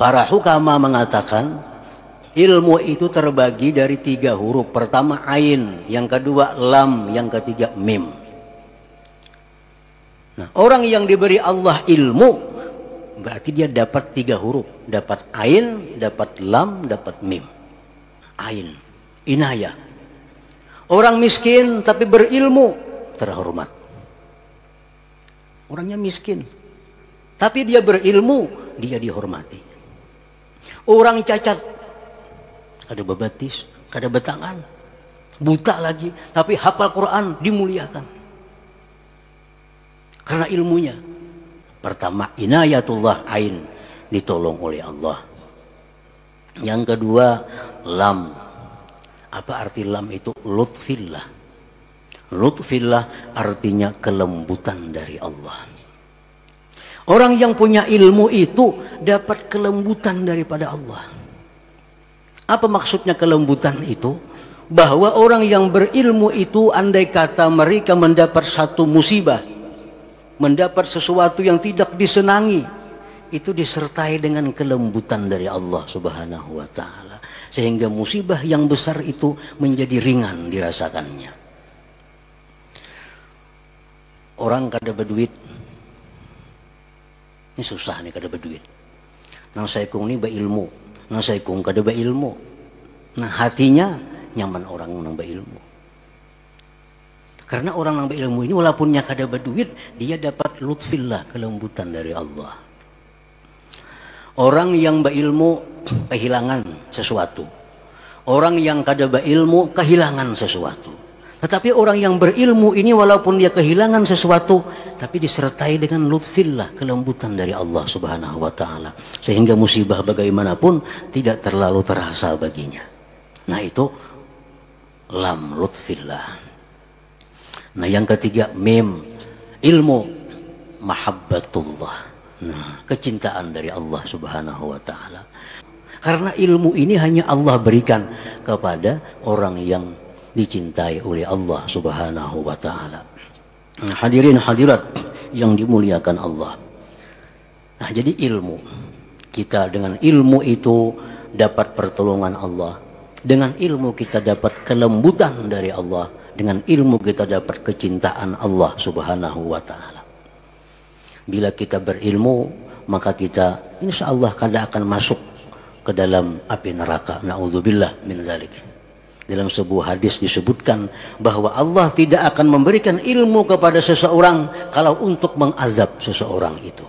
Para hukama mengatakan ilmu itu terbagi dari 3 huruf. Pertama ain, yang kedua lam, yang ketiga mim. Nah, orang yang diberi Allah ilmu berarti dia dapat 3 huruf. Dapat ain, dapat lam, dapat mim. Ain, inayah. Orang miskin tapi berilmu terhormat. Orangnya miskin tapi dia berilmu, dia dihormati. Orang cacat, kada bebatis, kada betangan, buta lagi, tapi hafal Quran, dimuliakan karena ilmunya. Pertama inayatullah, ain, ditolong oleh Allah. Yang kedua lam. Apa arti lam itu? Lutfillah. Lutfillah artinya kelembutan dari Allah. Orang yang punya ilmu itu dapat kelembutan daripada Allah. Apa maksudnya kelembutan itu? Bahwa orang yang berilmu itu andai kata mereka mendapat satu musibah, mendapat sesuatu yang tidak disenangi, itu disertai dengan kelembutan dari Allah Subhanahu wa ta'ala. Sehingga musibah yang besar itu menjadi ringan dirasakannya. Orang kada berduit, ini susah nih kada berduit. Nang saikung ini berilmu, nang saikung kada berilmu. Nah hatinya nyaman orang nang berilmu. Karena orang nang berilmu ini walaupunnya kada berduit, dia dapat lutfillah, kelembutan dari Allah. Orang yang berilmu kehilangan sesuatu. Orang yang kada berilmu kehilangan sesuatu. Tetapi orang yang berilmu ini walaupun dia kehilangan sesuatu, tapi disertai dengan lutfillah, kelembutan dari Allah Subhanahu wa ta'ala. Sehingga musibah bagaimanapun tidak terlalu terasa baginya. Nah itu lam, lutfillah. Nah yang ketiga mim, ilmu, mahabbatullah. Nah, kecintaan dari Allah Subhanahu wa ta'ala. Karena ilmu ini hanya Allah berikan kepada orang yang dicintai oleh Allah Subhanahu wa ta'ala. Nah, hadirin hadirat yang dimuliakan Allah. Nah, jadi ilmu. Kita dengan ilmu itu dapat pertolongan Allah. Dengan ilmu kita dapat kelembutan dari Allah. Dengan ilmu kita dapat kecintaan Allah Subhanahu wa ta'ala. Bila kita berilmu, maka kita insya Allah kada akan masuk ke dalam api neraka. Na'udzubillah min dzalik. Dalam sebuah hadis disebutkan bahwa Allah tidak akan memberikan ilmu kepada seseorang kalau untuk mengazab seseorang itu.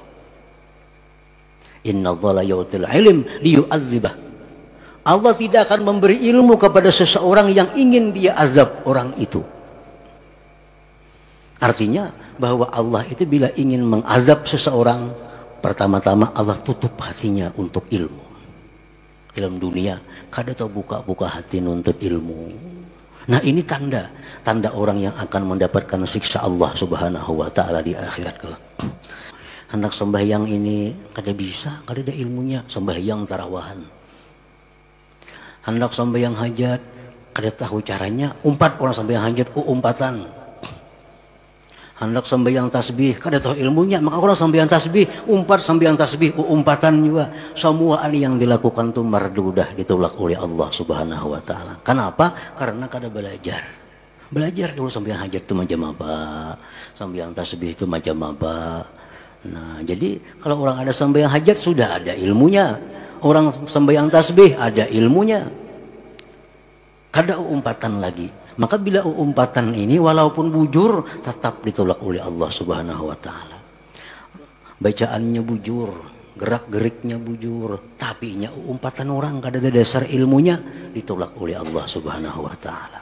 Innallaha la yu'til ilm liyu'adzibah. Allah tidak akan memberi ilmu kepada seseorang yang ingin dia azab orang itu. Artinya bahwa Allah itu bila ingin mengazab seseorang, pertama-tama Allah tutup hatinya untuk ilmu. Dalam dunia kada tahu buka-buka hati nuntut ilmu. Nah ini tanda orang yang akan mendapatkan siksa Allah Subhanahu wa ta'ala di akhirat kelak. Hendak sembahyang ini kada bisa, kada ada ilmunya, sembahyang tarawahan. Hendak sembahyang hajat kada tahu caranya, umpat orang sembahyang hajat umpatan. Hendak sembahyang tasbih kada tahu ilmunya, maka orang sembahyang tasbih umpat, sembahyang tasbih umpatan juga. Semua yang dilakukan itu mardudah, ditolak oleh Allah Subhanahu wa ta'ala. Kenapa? Karena kada belajar. Belajar dulu sembahyang hajat itu macam apa, sembahyang tasbih itu macam apa. Nah jadi kalau orang ada sembahyang hajat sudah ada ilmunya, orang sembahyang tasbih ada ilmunya, kada umpatan lagi. Maka bila umpatan ini walaupun bujur tetap ditolak oleh Allah Subhanahu wa ta'ala. Bacaannya bujur, gerak-geriknya bujur, tapi umpatan orang kada ada dasar ilmunya, ditolak oleh Allah Subhanahu wa ta'ala.